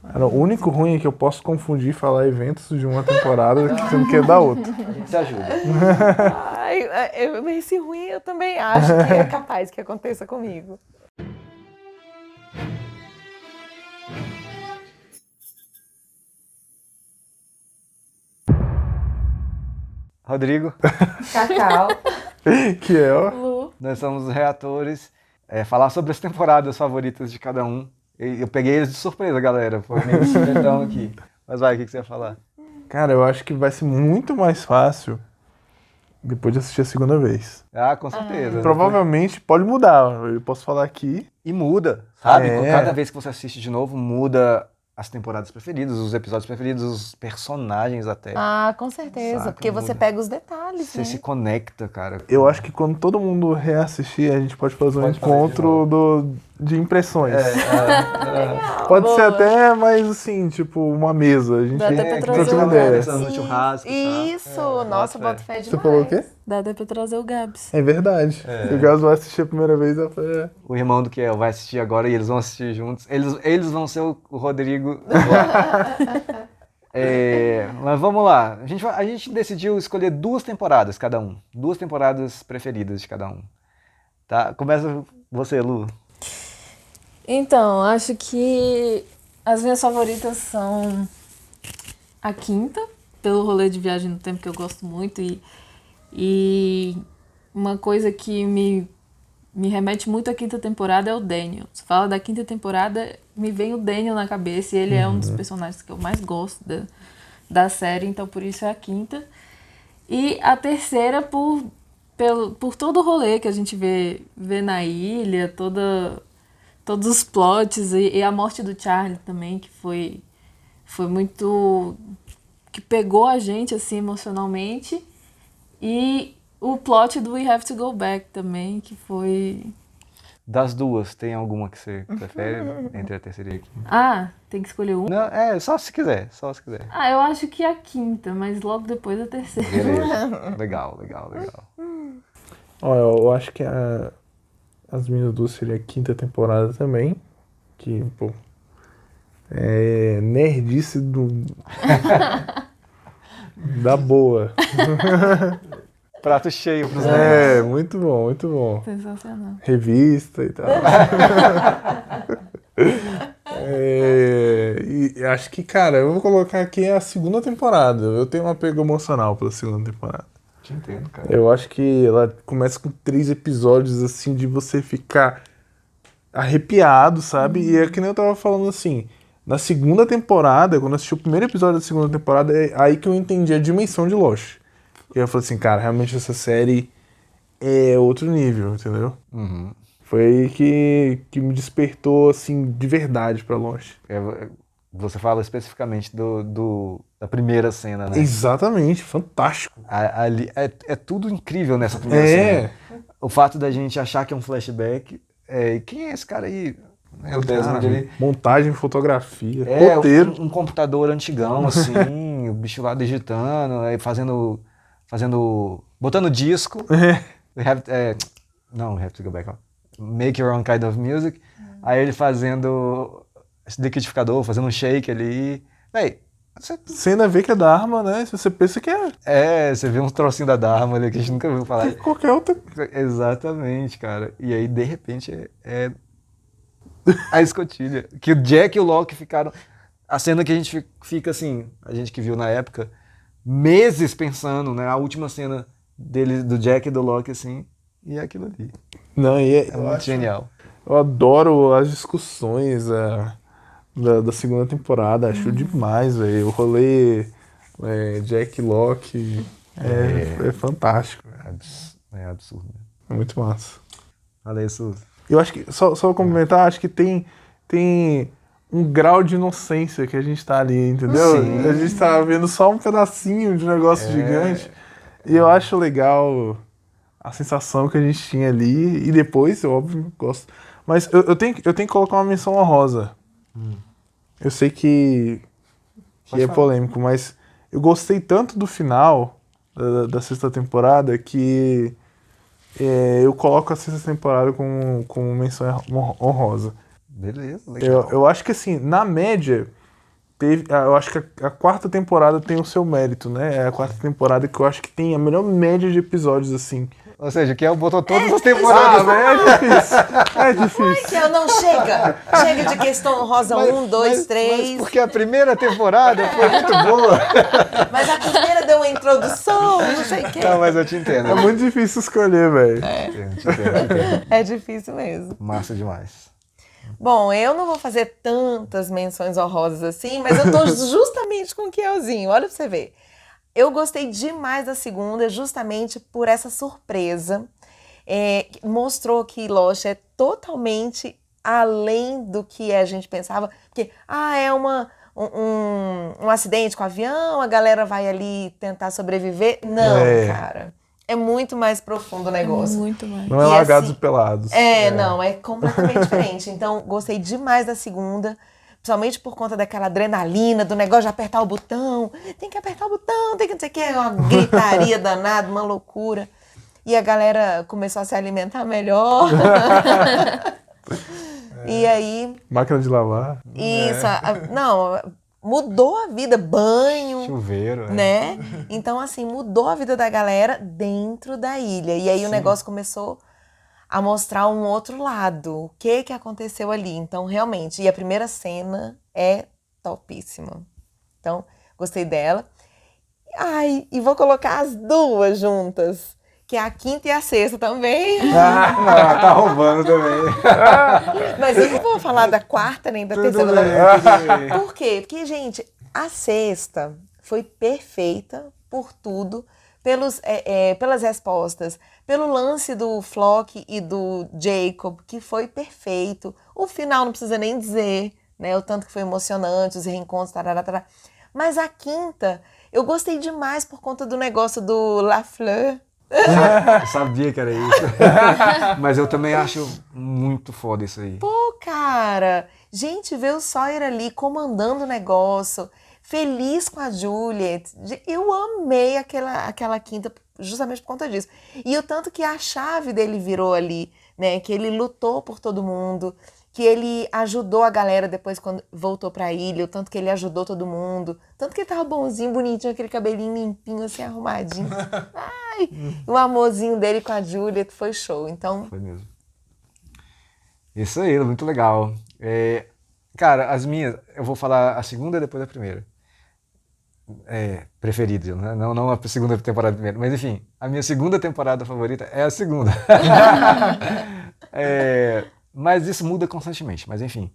Cara, o único ruim é que eu posso confundir e falar eventos de uma temporada que você não quer dar outra. A gente se ajuda. Ai, esse ruim eu também acho que é capaz que aconteça comigo. Rodrigo, Cacau. Que é, ó. Lu. nós somos os reatores. Falar sobre as temporadas favoritas de cada um. Eu peguei eles de surpresa, galera. Foi meio secretão aqui. Mas vai, o que você ia falar? Cara, eu acho que vai ser muito mais fácil depois de assistir a segunda vez. Ah, com certeza. Provavelmente pode mudar. Eu posso falar aqui. E muda, sabe? É. Cada vez que você assiste de novo, muda as temporadas preferidas, os episódios preferidos, os personagens até. Ah, com certeza. Saca, porque você muda. pega os detalhes, Você né? se conecta, cara. Eu acho que quando todo mundo reassistir, a gente pode fazer um Pode fazer encontro de impressões. Legal, Pode boa. ser até mais assim, tipo, uma mesa. A gente Dá até pra troca trazer uma o ideia. Gabs. Pensando no churrasco, tá? Isso, nossa, bota bota fé demais. Você falou o quê? Dá até pra trazer o Gabs. É verdade. Se o Gás vai assistir a primeira vez, eu falei, O irmão do Kiel vai assistir agora e eles vão assistir juntos. Eles vão ser o Rodrigo. Mas vamos lá. A gente decidiu escolher 2 temporadas cada um. 2 temporadas preferidas de cada um. Tá? Começa você, Lu. Então, acho que as minhas favoritas são a quinta, pelo rolê de viagem no tempo que eu gosto muito. E uma coisa que me remete muito à quinta temporada é o Daniel. Se fala da quinta temporada, me vem o Daniel na cabeça e ele é um dos personagens que eu mais gosto da série, então por isso é a quinta. E a terceira por todo o rolê que a gente vê na ilha, todos os plots e a morte do Charlie também, que foi muito... que pegou a gente assim emocionalmente. E o plot do We Have to Go Back também, que foi... Das duas, tem alguma que você prefere entre a terceira e a quinta? Ah, tem que escolher um? Não, só se quiser, Ah, eu acho que a quinta, mas logo depois a terceira. Beleza. Legal. ó, eu acho que as minhas duas seria a quinta temporada também. Que, pô, é nerdice da boa. Prato cheio pros nerds. Muito bom, muito bom. Sensacional. Revista e tal. E acho que, cara, eu vou colocar aqui a segunda temporada. Eu tenho um apego emocional pela segunda temporada. Te entendo, cara. Eu acho que ela começa com 3 episódios, assim, de você ficar arrepiado, sabe? E é que nem eu tava falando, assim, na segunda temporada, quando eu assisti o primeiro episódio da segunda temporada, é aí que eu entendi a dimensão de Lost. E eu falei assim, cara, realmente essa série é outro nível, entendeu? Uhum. Foi aí que me despertou, assim, de verdade pra Lost. Você fala especificamente da primeira cena, né? Exatamente, fantástico. Ali, é tudo incrível nessa primeira cena. O fato da gente achar que é um flashback. Quem é esse cara aí? Meu Deus, Cara, onde ele... montagem, fotografia, roteiro. Um computador antigão, assim, o bicho lá digitando, aí botando disco. Não, we have to go back. Ó. Make your own kind of music. Aí ele fazendo liquidificador, fazendo um shake ali. Véi, Você ainda vê que é Dharma, né? Se você pensa que é você vê uns trocinhos da Dharma ali que a gente nunca viu falar. qualquer outra. Exatamente, cara. E aí, de repente, é a escotilha. Que o Jack e o Locke ficaram... A cena que a gente fica assim, a gente que viu na época, meses pensando, né? A última cena do Jack e do Locke, assim, e é aquilo ali. Não, É muito genial. Eu adoro as discussões da segunda temporada, acho demais, velho. O rolê Jack e Locke é fantástico. É absurdo. É muito massa. Fala aí, Sus. Eu acho que, só complementar, acho que tem um grau de inocência que a gente tá ali, entendeu? Sim. A gente tá vendo só um pedacinho de um negócio gigante. E eu acho legal a sensação que a gente tinha ali. E depois, eu óbvio, gosto. Mas eu tenho que colocar uma menção honrosa. Eu sei que é polêmico, mas eu gostei tanto do final da sexta temporada que eu coloco a sexta temporada como menção honrosa. Beleza, legal. Eu acho que assim, na média, eu acho que a quarta temporada tem o seu mérito, né? É a quarta temporada que eu acho que tem a melhor média de episódios, assim. Ou seja, que botou todas as temporadas. É difícil. É difícil. Que eu não chega. Chega de questão rosa 1, 2, 3. Mas porque a primeira temporada foi muito boa. Mas a primeira deu uma introdução, não sei o quê. Não, mas eu te entendo. É muito difícil escolher, velho. Te entendo. É difícil mesmo. Massa demais. Bom, eu não vou fazer tantas menções honrosas assim, mas eu tô justamente com o Kielzinho. Olha pra você ver. Eu gostei demais da segunda, justamente por essa surpresa. Mostrou que Lost é totalmente além do que a gente pensava. Porque, é um acidente com o avião, a galera vai ali tentar sobreviver. Não, cara. É muito mais profundo o negócio. Muito mais. Não é largados e pelados. Não, é completamente diferente. Então, gostei demais da segunda. Principalmente por conta daquela adrenalina, do negócio de apertar o botão. Tem que apertar o botão, tem que não sei o que. É uma gritaria danada, uma loucura. E a galera começou a se alimentar melhor. E aí... Máquina de lavar. Isso. Não, mudou a vida. Banho. Chuveiro, né? Então, assim, mudou a vida da galera dentro da ilha. E aí o negócio começou a mostrar um outro lado. O que aconteceu ali. Então, realmente, e a primeira cena é topíssima. Então, gostei dela. E vou colocar as duas juntas, que é a quinta e a sexta também. Tá roubando também. Mas eu não vou falar da quarta nem da terceira. bem. Por quê? Porque, gente, a sexta foi perfeita por tudo, pelas respostas, pelo lance do Flock e do Jacob, que foi perfeito. O final não precisa nem dizer, né? O tanto que foi emocionante, os reencontros, tarará. Mas a quinta, eu gostei demais por conta do negócio do Lafleur. Eu sabia que era isso. Mas eu também acho muito foda isso aí. Pô, cara, gente, ver o Sawyer ali comandando o negócio, feliz com a Juliet. Eu amei aquela quinta justamente por conta disso. E o tanto que a chave dele virou ali, né? Que ele lutou por todo mundo, que ele ajudou a galera depois quando voltou pra ilha, o tanto que ele ajudou todo mundo, tanto que ele tava bonzinho, bonitinho, aquele cabelinho limpinho, assim, arrumadinho. O amorzinho dele com a Juliet foi show, então... Foi mesmo. Isso aí, muito legal. Cara, as minhas, eu vou falar a segunda e depois a primeira. Preferida, né? Não a segunda temporada primeiro, mas enfim, a minha segunda temporada favorita é a segunda. Mas isso muda constantemente, mas enfim.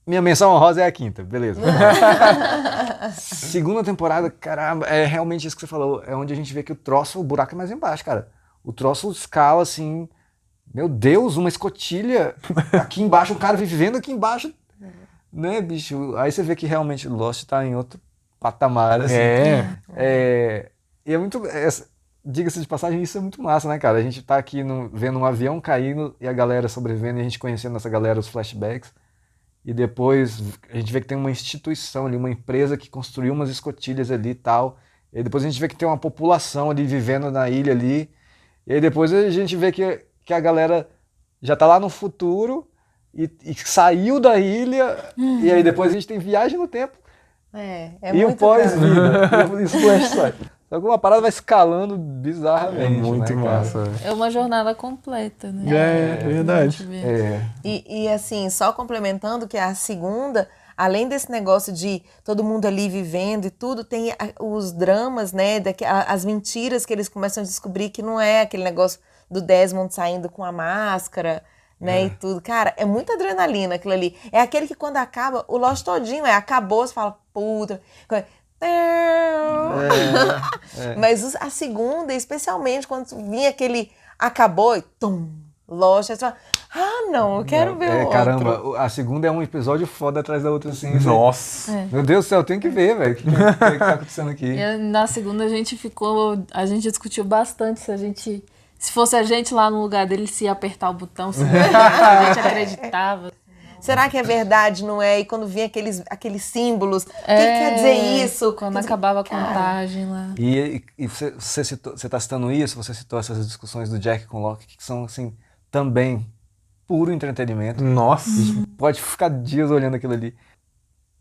Minha menção honrosa é a quinta, beleza. Segunda temporada, caramba, é realmente isso que você falou, é onde a gente vê que o buraco é mais embaixo, cara. O troço escala assim, meu Deus, uma escotilha aqui embaixo, um cara vivendo aqui embaixo, né, bicho? Aí você vê que realmente Lost tá em outro patamar, assim. E é muito... Diga-se de passagem, isso é muito massa, né, cara? A gente tá aqui vendo um avião caindo e a galera sobrevivendo, e a gente conhecendo essa galera, os flashbacks. E depois a gente vê que tem uma instituição ali, uma empresa que construiu umas escotilhas ali e tal. E depois a gente vê que tem uma população ali vivendo na ilha ali. E aí depois a gente vê que a galera já tá lá no futuro e saiu da ilha. E aí depois a gente tem viagem no tempo. É E o muito pós-vida. E isso Só que uma parada vai escalando bizarramente. É muito né, cara? massa. É uma jornada completa, né? É verdade. E assim, só complementando que a segunda, além desse negócio de todo mundo ali vivendo e tudo, tem os dramas, né, as mentiras que eles começam a descobrir que não é aquele negócio do Desmond saindo com a máscara, né, e tudo. Cara, é muita adrenalina aquilo ali. É aquele que quando acaba, o Lost todinho, acabou, você fala, puta... Mas a segunda, especialmente quando vinha aquele acabou e Lost, aí você fala, não, eu quero ver o outro. Caramba, a segunda é um episódio foda atrás da outra, assim. Nossa! Meu Deus do céu, eu tenho que ver, velho. O que tá acontecendo aqui? E na segunda a gente discutiu bastante se fosse a gente lá no lugar dele, se ia apertar o botão, se a gente acreditava. Será que é verdade, não é? E quando vinha aqueles símbolos, o que quer dizer isso? Quando acabava a contagem lá. E você tá citando isso, você citou essas discussões do Jack com o Locke, que são, assim, também puro entretenimento. Nossa. Pode ficar dias olhando aquilo ali.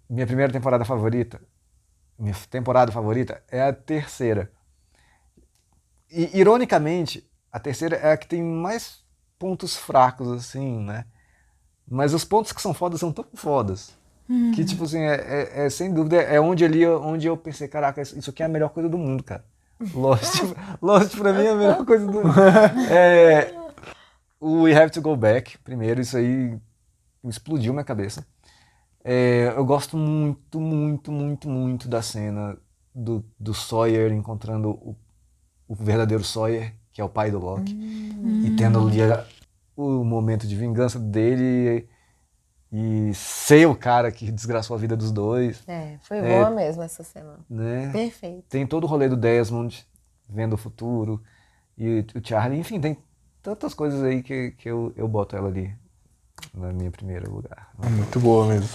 Minha temporada favorita é a terceira. E, ironicamente, a terceira é a que tem mais pontos fracos, assim, né? Mas os pontos que são fodas são tão fodas. Que, tipo assim, sem dúvida, é onde eu pensei, caraca, isso aqui é a melhor coisa do mundo, cara. Lost pra mim é a melhor coisa do mundo. O We Have to Go Back, primeiro, isso aí explodiu minha cabeça. Eu gosto muito, muito, muito, muito da cena do Sawyer encontrando o verdadeiro Sawyer, que é o pai do Locke, e tendo ali o momento de vingança dele e ser o cara que desgraçou a vida dos dois. Foi boa mesmo essa cena. Né? Perfeito. Tem todo o rolê do Desmond, vendo o futuro, e o Charlie, enfim, tem tantas coisas aí que eu boto ela ali na minha primeira lugar. É muito boa mesmo.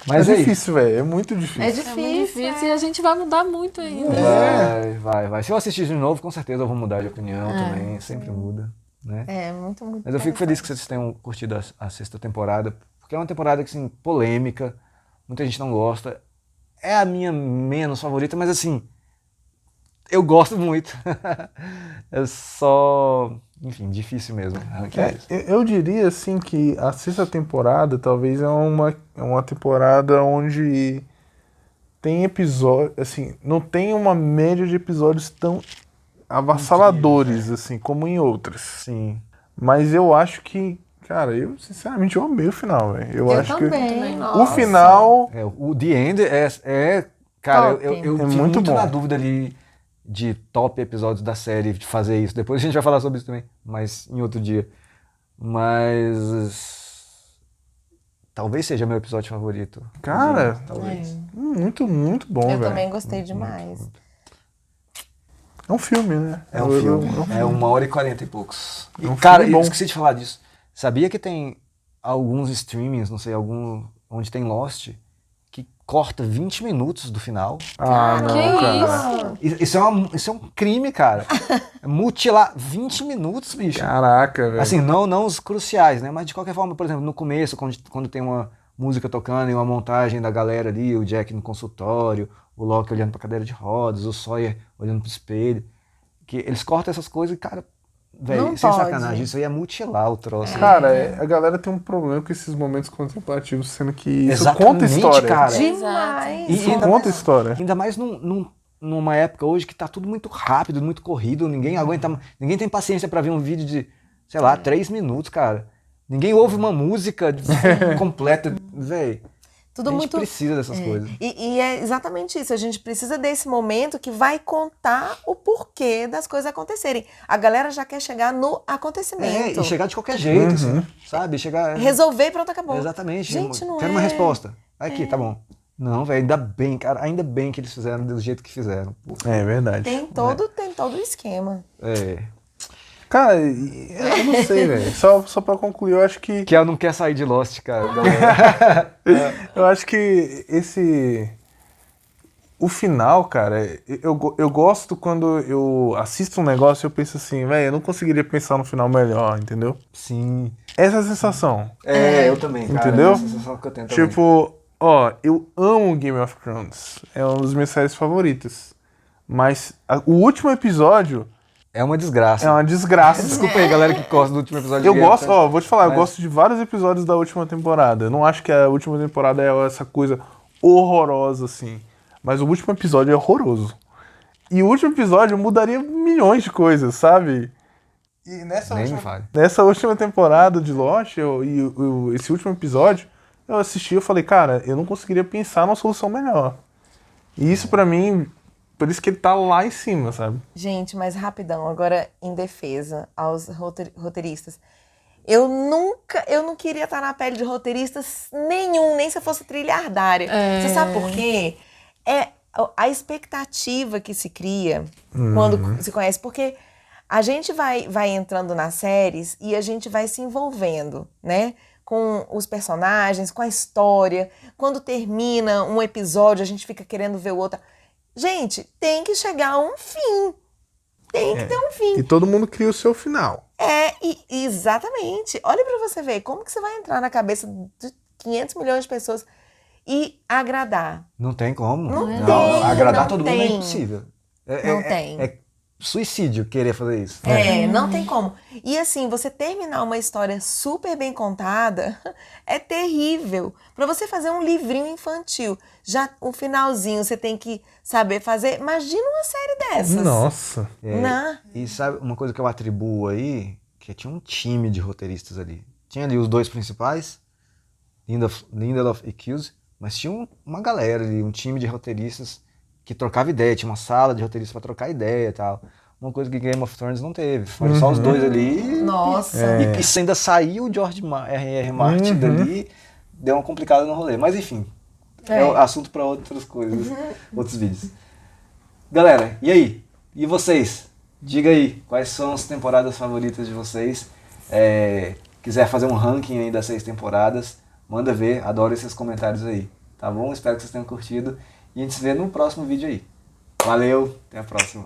Mas é difícil, velho. É muito difícil. É muito difícil e a gente vai mudar muito ainda. Vai. Se eu assistir de novo, com certeza eu vou mudar de opinião também. Sempre muda, né? Muito, muito. Mas eu fico feliz que vocês tenham curtido a sexta temporada, porque é uma temporada que, assim, polêmica, muita gente não gosta. É a minha menos favorita, mas assim, eu gosto muito. É só, enfim, difícil mesmo. Eu diria, assim, que a sexta temporada talvez é uma temporada onde tem episódios, assim, não tem uma média de episódios tão avassaladores, assim, como em outras. Sim. Mas eu acho que, cara, eu sinceramente amei o final, velho. Eu acho também, que nossa. o final... O The End cara, Top. eu fico muito muito bom. na dúvida ali de top episódios da série, de fazer isso. Depois a gente vai falar sobre isso também, mas em outro dia. Mas talvez seja meu episódio favorito. Cara, talvez. muito, muito bom, Eu velho. também gostei demais. É um filme, né? É um filme. É 1h40 e poucos. E, É um cara, filme bom. eu esqueci de falar disso. Sabia que tem alguns streamings, não sei, onde tem Lost, que corta 20 minutos do final? Ah, não, Que cara. Isso é um crime, cara. Mutilar 20 minutos, bicho. Caraca, velho. Assim, não os cruciais, né? Mas de qualquer forma, por exemplo, no começo, quando tem uma música tocando e uma montagem da galera ali, o Jack no consultório, o Locke olhando pra cadeira de rodas, o Sawyer olhando pro espelho, que eles cortam essas coisas e, cara, velho, Não sem pode. sacanagem, isso aí é mutilar o troço. Cara, a galera tem um problema com esses momentos contemplativos, sendo que isso Exatamente, conta história. cara. Demais. Isso ainda conta mais- história. Ainda mais numa época hoje que tá tudo muito rápido, muito corrido, ninguém aguenta, ninguém tem paciência pra ver um vídeo de, sei lá, 3 minutos, cara. Ninguém ouve uma música completa, velho. Tudo A gente muito. precisa dessas coisas. E é exatamente isso. A gente precisa desse momento que vai contar o porquê das coisas acontecerem. A galera já quer chegar no acontecimento. E chegar de qualquer jeito, assim, sabe? Chegar... Resolver e pronto, acabou. Exatamente. Gente, não Quero é. uma resposta. Aqui, tá bom. Não, velho, ainda bem, cara. Ainda bem que eles fizeram do jeito que fizeram. Pô. É verdade. Tem todo o esquema. Cara, eu não sei, velho. Só pra concluir, eu acho que... Que ela não quer sair de Lost, cara. galera. Eu acho que o final, cara, eu gosto quando eu assisto um negócio e eu penso assim, velho, eu não conseguiria pensar no final melhor, entendeu? Sim. Essa é a sensação. Eu também, cara. Entendeu? É a sensação que eu tenho também. Tipo, eu amo Game of Thrones. É uma das minhas séries favoritas. Mas o último episódio É uma desgraça. é uma desgraça. Desculpa aí, galera que gosta do último episódio. Eu de Game of gosto, Thrones. vou te falar, eu Mas- gosto de vários episódios da última temporada. Eu não acho que a última temporada é essa coisa horrorosa, assim. Mas o último episódio é horroroso. E o último episódio mudaria milhões de coisas, sabe? E Nem me fale. nessa última temporada de Lost, esse último episódio, eu assisti e falei, cara, eu não conseguiria pensar numa solução melhor. E isso pra mim, por isso que ele tá lá em cima, sabe? Gente, mas rapidão, agora em defesa aos roteiristas. Eu não queria estar na pele de roteiristas nenhum, nem se eu fosse trilhardária. Você sabe por quê? É a expectativa que se cria quando se conhece. Porque a gente vai entrando nas séries e a gente vai se envolvendo, né? Com os personagens, com a história. Quando termina um episódio, a gente fica querendo ver o outro. Gente, tem que chegar a um fim. tem que ter um fim. E todo mundo cria o seu final. Exatamente. Olha pra você ver, como que você vai entrar na cabeça de 500 milhões de pessoas e agradar? Não tem como. Não tem, agradar não todo mundo é tem. impossível. Não tem. É suicídio querer fazer isso. Não tem como. E assim, você terminar uma história super bem contada é terrível. Pra você fazer um livrinho infantil, já o finalzinho você tem que saber fazer. Imagina uma série dessas. Nossa. Né? E sabe uma coisa que eu atribuo aí? Que tinha um time de roteiristas ali. Tinha ali os dois principais, Lindelof e Cuse, mas tinha uma galera ali, um time de roteiristas que trocava ideia, tinha uma sala de roteiristas pra trocar ideia e tal. Uma coisa que Game of Thrones não teve. Foram só os dois ali. Nossa. E se ainda saiu o George R.R. Martin dali, deu uma complicada no rolê. Mas enfim, é assunto pra outras coisas, outros vídeos. Galera, e aí? E vocês? Diga aí, quais são as temporadas favoritas de vocês? Quiser fazer um ranking aí das 6 temporadas, manda ver, adoro esses comentários aí. Tá bom? Espero que vocês tenham curtido. E a gente se vê no próximo vídeo aí. Valeu, até a próxima.